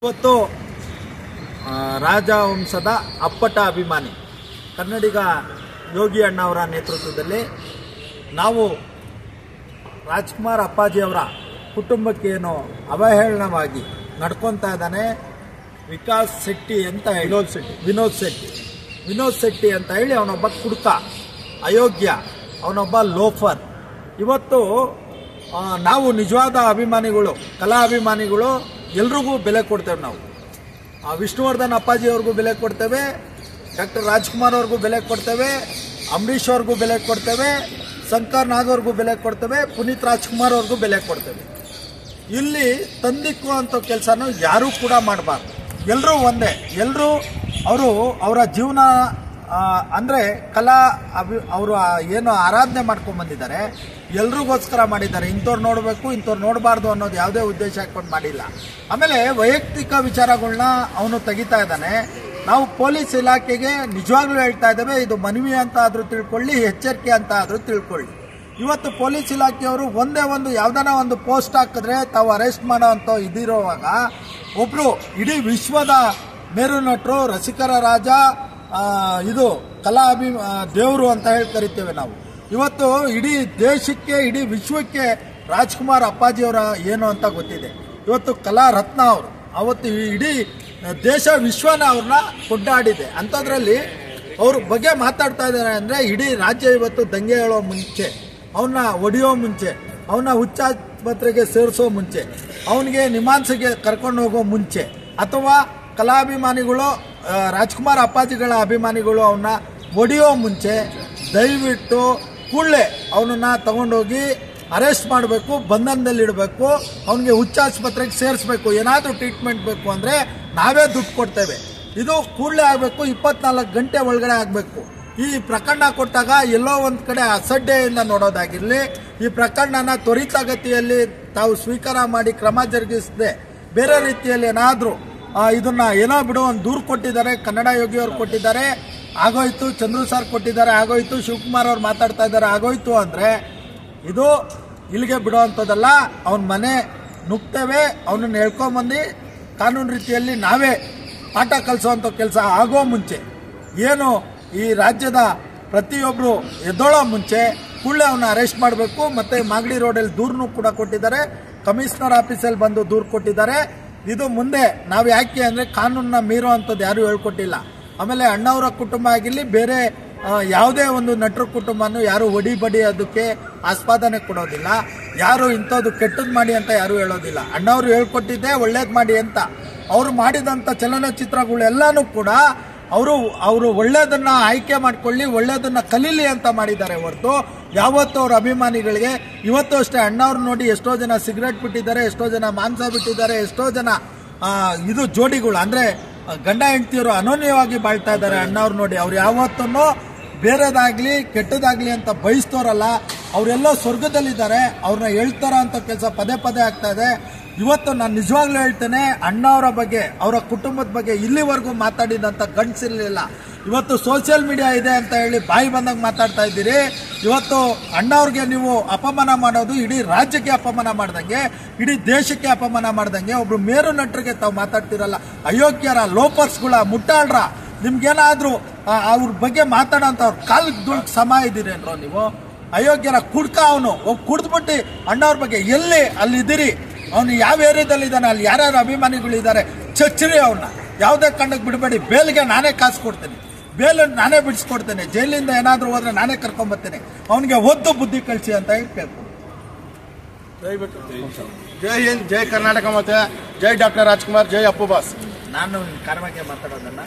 ಇವತ್ತು ರಾಜವಂಶದ ಅಪ್ಪಟ ಅಭಿಮಾನಿ ಕನ್ನಡಿಗ ಯೋಗಿ ಅಣ್ಣವರ ನೇತೃತ್ವದಲ್ಲಿ ನಾವು ರಾಜ್ಕುಮಾರ್ ಅಪ್ಪಾಜಿಯವರ ಕುಟುಂಬಕ್ಕೆ ಏನು ಅವಹೇಳನವಾಗಿ ನಡ್ಕೊತಾ ಇದ್ದಾನೆ ವಿಕಾಸ್ ಶೆಟ್ಟಿ ಅಂತ ವಿನೋದ್ ಶೆಟ್ಟಿ ಅಂತ ಹೇಳಿ ಅವನೊಬ್ಬ ಕುಡುಕ ಅಯೋಗ್ಯ, ಅವನೊಬ್ಬ ಲೋಫರ್. ಇವತ್ತು ನಾವು ನಿಜವಾದ ಅಭಿಮಾನಿಗಳು, ಕಲಾ ಅಭಿಮಾನಿಗಳು ಎಲ್ರಿಗೂ ಬೆಲೆ ಕೊಡ್ತೇವೆ. ನಾವು ವಿಷ್ಣುವರ್ಧನ್ ಅಪ್ಪಾಜಿಯವ್ರಿಗೂ ಬೆಲೆ ಕೊಡ್ತೇವೆ, ಡಾಕ್ಟರ್ ರಾಜ್ಕುಮಾರ್ ಅವ್ರಿಗೂ ಬೆಲೆ ಕೊಡ್ತೇವೆ, ಅಂಬರೀಷ್ ಅವ್ರಿಗೂ ಬೆಲೆ ಕೊಡ್ತೇವೆ, ಶಂಕರ್ ನಾಗ್ ಅವ್ರಿಗೂ ಬೆಲೆ ಕೊಡ್ತೇವೆ, ಪುನೀತ್ ರಾಜ್ಕುಮಾರ್ ಅವ್ರಿಗೂ ಬೆಲೆ ಕೊಡ್ತೇವೆ. ಇಲ್ಲಿ ತಂದಿಕ್ಕುವ ಅಂತ ಕೆಲಸನೂ ಯಾರೂ ಕೂಡ ಮಾಡಬಾರ್ದು. ಎಲ್ಲರೂ ಒಂದೇ, ಎಲ್ಲರೂ ಅವರ ಜೀವನ ಅಂದರೆ ಕಲಾ ಅವರು ಏನು ಆರಾಧನೆ ಮಾಡ್ಕೊಂಡು ಬಂದಿದ್ದಾರೆ, ಎಲ್ರಿಗೋಸ್ಕರ ಮಾಡಿದ್ದಾರೆ. ಇಂಥವ್ರು ನೋಡಬೇಕು, ಇಂಥವ್ರು ನೋಡಬಾರ್ದು ಅನ್ನೋದು ಯಾವುದೇ ಉದ್ದೇಶ ಹಾಕೊಂಡು ಮಾಡಿಲ್ಲ. ಆಮೇಲೆ ವೈಯಕ್ತಿಕ ವಿಚಾರಗಳನ್ನ ಅವನು ತೆಗಿತಾ ಇದ್ದಾನೆ. ನಾವು ಪೊಲೀಸ್ ಇಲಾಖೆಗೆ ನಿಜವಾಗ್ಲೂ ಹೇಳ್ತಾ ಇದ್ದೇವೆ, ಇದು ಮನವಿ ಅಂತ ಆದರೂ ತಿಳ್ಕೊಳ್ಳಿ, ಎಚ್ಚರಿಕೆ ಅಂತ ಆದರೂ ತಿಳ್ಕೊಳ್ಳಿ. ಇವತ್ತು ಪೊಲೀಸ್ ಇಲಾಖೆಯವರು ಒಂದೇ ಒಂದು ಯಾವುದಾನ ಒಂದು ಪೋಸ್ಟ್ ಹಾಕಿದ್ರೆ ತಾವು ಅರೆಸ್ಟ್ ಮಾಡೋ ಅಂತ ಇದಿರುವಾಗ ಒಬ್ಬರು ಇಡೀ ವಿಶ್ವದ ಮೇರು ನಟರು, ರಸಿಕರ ರಾಜ, ಇದು ಕಲಾ ದೇವರು ಅಂತ ಹೇಳಿ ಕರಿತೇವೆ ನಾವು. ಇವತ್ತು ಇಡೀ ದೇಶಕ್ಕೆ, ಇಡೀ ವಿಶ್ವಕ್ಕೆ ರಾಜ್ಕುಮಾರ್ ಅಪ್ಪಾಜಿಯವರ ಏನು ಅಂತ ಗೊತ್ತಿದೆ. ಇವತ್ತು ಕಲಾ ರತ್ನ ಅವರು, ಅವತ್ತು ಇಡೀ ದೇಶ ವಿಶ್ವನ ಅವ್ರನ್ನ ಕೊಂಡಾಡಿದೆ. ಅಂಥದ್ರಲ್ಲಿ ಅವ್ರ ಬಗ್ಗೆ ಮಾತಾಡ್ತಾ ಇದ್ದಾರೆ ಅಂದರೆ ಇಡೀ ರಾಜ್ಯ ಇವತ್ತು ದಂಗೆ ಹೇಳೋ ಮುಂಚೆ, ಅವನ್ನ ಒಡೆಯೋ ಮುಂಚೆ, ಅವನ್ನ ಹುಚ್ಚಾಸ್ಪತ್ರೆಗೆ ಸೇರಿಸೋ ಮುಂಚೆ, ಅವನಿಗೆ ನಿಮಾನ್ಸಿಗೆ ಕರ್ಕೊಂಡು ಹೋಗೋ ಮುಂಚೆ, ಅಥವಾ ಕಲಾಭಿಮಾನಿಗಳು ರಾಜ್ಕುಮಾರ್ ಅಪ್ಪಾಜಿಗಳ ಅಭಿಮಾನಿಗಳು ಅವನ್ನ ಒಡೆಯೋ ಮುಂಚೆ ದಯವಿಟ್ಟು ಕೂಡಲೇ ಅವನನ್ನ ತಗೊಂಡೋಗಿ ಅರೆಸ್ಟ್ ಮಾಡಬೇಕು, ಬಂಧನದಲ್ಲಿಡಬೇಕು, ಅವನಿಗೆ ಹುಚ್ಚಾಸ್ಪತ್ರೆಗೆ ಸೇರಿಸಬೇಕು. ಏನಾದರೂ ಟ್ರೀಟ್ಮೆಂಟ್ ಬೇಕು ಅಂದರೆ ನಾವೇ ದುಡ್ಡು ಕೊಡ್ತೇವೆ. ಇದು ಕೂಡಲೇ ಆಗಬೇಕು, 24 ಗಂಟೆ ಒಳಗಡೆ ಆಗಬೇಕು. ಈ ಪ್ರಕರಣ ಕೊಟ್ಟಾಗ ಎಲ್ಲೋ ಒಂದು ಕಡೆ ಅಸಡ್ಡೆಯಿಂದ ನೋಡೋದಾಗಿರಲಿ, ಈ ಪ್ರಕರಣನ ತ್ವರಿತಗತಿಯಲ್ಲಿ ತಾವು ಸ್ವೀಕಾರ ಮಾಡಿ ಕ್ರಮ ಜರುಗಿಸದೆ ಬೇರೆ ರೀತಿಯಲ್ಲಿ ಏನಾದರೂ ಇದನ್ನ ಏನೋ ಬಿಡು ಒಂದು ದೂರು ಕೊಟ್ಟಿದ್ದಾರೆ, ಕನ್ನಡ ಯೋಗಿಯವರು ಕೊಟ್ಟಿದ್ದಾರೆ, ಆಗೋಯ್ತು, ಚಂದ್ರು ಸರ್ ಕೊಟ್ಟಿದ್ದಾರೆ, ಆಗೋಯ್ತು, ಶಿವಕುಮಾರ್ ಅವ್ರು ಮಾತಾಡ್ತಾ ಇದ್ದಾರೆ, ಆಗೋಯ್ತು ಅಂದರೆ ಇದು ಇಲ್ಲಿಗೆ ಬಿಡೋ ಅಂಥದ್ದಲ್ಲ. ಅವನ ಮನೆ ನುಗ್ತೇವೆ, ಅವನನ್ನು ಹೇಳ್ಕೊಂಬಂದು ಕಾನೂನು ರೀತಿಯಲ್ಲಿ ನಾವೇ ಪಾಠ ಕಲಿಸೋವಂಥ ಕೆಲಸ ಆಗೋ ಮುಂಚೆ, ಏನು ಈ ರಾಜ್ಯದ ಪ್ರತಿಯೊಬ್ಬರು ಎದ್ದೋಳೋ ಮುಂಚೆ ಕೂಡಲೇ ಅವನ್ನ ಅರೆಸ್ಟ್ ಮಾಡಬೇಕು. ಮತ್ತು ಮಾಗಡಿ ರೋಡಲ್ಲಿ ದೂರನೂ ಕೂಡ ಕೊಟ್ಟಿದ್ದಾರೆ, ಕಮಿಷನರ್ ಆಫೀಸಲ್ಲಿ ಬಂದು ದೂರು ಕೊಟ್ಟಿದ್ದಾರೆ. ಇದು ಮುಂದೆ ನಾವು ಯಾಕೆ ಅಂದರೆ ಕಾನೂನನ್ನ ಮೀರೋ ಅಂಥದ್ದು ಯಾರೂ ಹೇಳ್ಕೊಟ್ಟಿಲ್ಲ. ಆಮೇಲೆ ಅಣ್ಣವರ ಕುಟುಂಬ ಆಗಿರಲಿ, ಬೇರೆ ಯಾವುದೇ ಒಂದು ನಟರ ಕುಟುಂಬನೂ ಯಾರು ಬಡಿ ಅದಕ್ಕೆ ಆಸ್ಪಾದನೆ ಕೊಡೋದಿಲ್ಲ. ಯಾರು ಇಂಥದ್ದು ಕೆಟ್ಟದ್ದು ಮಾಡಿ ಅಂತ ಯಾರೂ ಹೇಳೋದಿಲ್ಲ. ಅಣ್ಣವರು ಹೇಳ್ಕೊಟ್ಟಿದ್ದೆ ಒಳ್ಳೇದು ಮಾಡಿ ಅಂತ. ಅವರು ಮಾಡಿದಂಥ ಚಲನಚಿತ್ರಗಳೆಲ್ಲನೂ ಕೂಡ ಅವರು ಒಳ್ಳೇದನ್ನ ಆಯ್ಕೆ ಮಾಡ್ಕೊಳ್ಳಿ, ಒಳ್ಳೇದನ್ನ ಕಲೀಲಿ ಅಂತ ಮಾಡಿದ್ದಾರೆ ಹೊರತು ಯಾವತ್ತೂ ಅವ್ರ ಅಭಿಮಾನಿಗಳಿಗೆ. ಇವತ್ತು ಅಷ್ಟೇ ಅಣ್ಣವ್ರು ನೋಡಿ ಎಷ್ಟೋ ಜನ ಸಿಗರೇಟ್ ಬಿಟ್ಟಿದ್ದಾರೆ, ಎಷ್ಟೋ ಜನ ಮಾಂಸ ಬಿಟ್ಟಿದ್ದಾರೆ, ಎಷ್ಟೋ ಜನ ಇದು ಜೋಡಿಗಳು ಅಂದರೆ ಗಂಡ ಹೆಂಡತಿಯವರು ಅನೋನ್ಯವಾಗಿ ಬಾಳ್ತಾ ಇದ್ದಾರೆ ಅಣ್ಣವ್ರು ನೋಡಿ. ಅವ್ರು ಯಾವತ್ತೂ ಬೇರೆದಾಗ್ಲಿ ಕೆಟ್ಟದಾಗ್ಲಿ ಅಂತ ಬಯಸ್ತೋರಲ್ಲ. ಅವರೆಲ್ಲೋ ಸ್ವರ್ಗದಲ್ಲಿದ್ದಾರೆ, ಅವ್ರನ್ನ ಹೇಳ್ತಾರ ಅಂತ ಕೆಲಸ ಪದೇ ಪದೇ ಆಗ್ತಾ ಇದೆ. ಇವತ್ತು ನಾನು ನಿಜವಾಗ್ಲೂ ಹೇಳ್ತೇನೆ, ಅಣ್ಣವರ ಬಗ್ಗೆ, ಅವರ ಕುಟುಂಬದ ಬಗ್ಗೆ ಇಲ್ಲಿವರೆಗೂ ಮಾತಾಡಿದಂಥ ಗಂಡಸಿರಲಿಲ್ಲ. ಇವತ್ತು ಸೋಷಿಯಲ್ ಮೀಡಿಯಾ ಇದೆ ಅಂತ ಹೇಳಿ ಬಾಯಿ ಬಂದಾಗ ಮಾತಾಡ್ತಾ ಇದ್ದೀರಿ. ಇವತ್ತು ಅಣ್ಣವ್ರಿಗೆ ನೀವು ಅಪಮಾನ ಮಾಡೋದು ಇಡೀ ರಾಜ್ಯಕ್ಕೆ ಅಪಮಾನ ಮಾಡ್ದಂಗೆ, ಇಡೀ ದೇಶಕ್ಕೆ ಅಪಮಾನ ಮಾಡ್ದಂಗೆ. ಒಬ್ರು ಮೇರು ನಟರಿಗೆ ತಾವು ಮಾತಾಡ್ತಿರಲ್ಲ, ಅಯೋಗ್ಯರ, ಲೋಪರ್ಸ್ಗಳ, ಮುಟ್ಟಾಳ್ರ, ನಿಮ್ಗೇನಾದ್ರೂ ಅವ್ರ ಬಗ್ಗೆ ಮಾತಾಡೋಂಥ ಅವ್ರ ಕಾಲಿಗೆ ದುಡ್ಡು ಸಮ ಇದ್ದೀರೇನ್ರೋ ನೀವು? ಅಯೋಗ್ಯರ ಕುಡ್ಕ ಅವನು ಕುಡ್ದ್ಬಿಟ್ಟು ಅಣ್ಣವ್ರ ಬಗ್ಗೆ ಎಲ್ಲಿ ಅಲ್ಲಿದ್ದೀರಿ? ಅವನು ಯಾವ ಏರಿಯಾದಲ್ಲಿದ್ದಾನೆ, ಅಲ್ಲಿ ಯಾರ್ಯಾರು ಅಭಿಮಾನಿಗಳಿದ್ದಾರೆ, ಚಚ್ಚರಿ ಅವನ್ನ ಯಾವುದೇ ಕಣ್ಣಕ್ಕೆ ಬಿಡಬೇಡಿ. ಬೇಲ್ಗೆ ನಾನೇ ಕಾಸು ಕೊಡ್ತೇನೆ, ಬೇಲ್ ನಾನೇ ಬಿಡಿಸ್ಕೊಡ್ತೇನೆ, ಜೈಲಿಂದ ಏನಾದರೂ ಹೋದ್ರೆ ನಾನೇ ಕರ್ಕೊಂಬರ್ತೇನೆ. ಅವನಿಗೆ ಒದ್ದು ಬುದ್ಧಿ ಕಳಿಸಿ ಅಂತ ಹೇಳಿ ಕೇಳ್ಕೊಂಡು ಜೈ ಹಿಂದ್, ಜೈ ಕರ್ನಾಟಕ, ಮತ್ತೆ ಜೈ ಡಾಕ್ಟರ್ ರಾಜ್ಕುಮಾರ್, ಜೈ ಅಪ್ಪು ಬಾಸ್. ನಾನು ಕಾರಣಕ್ಕೆ ಮಾತಾಡೋದನ್ನ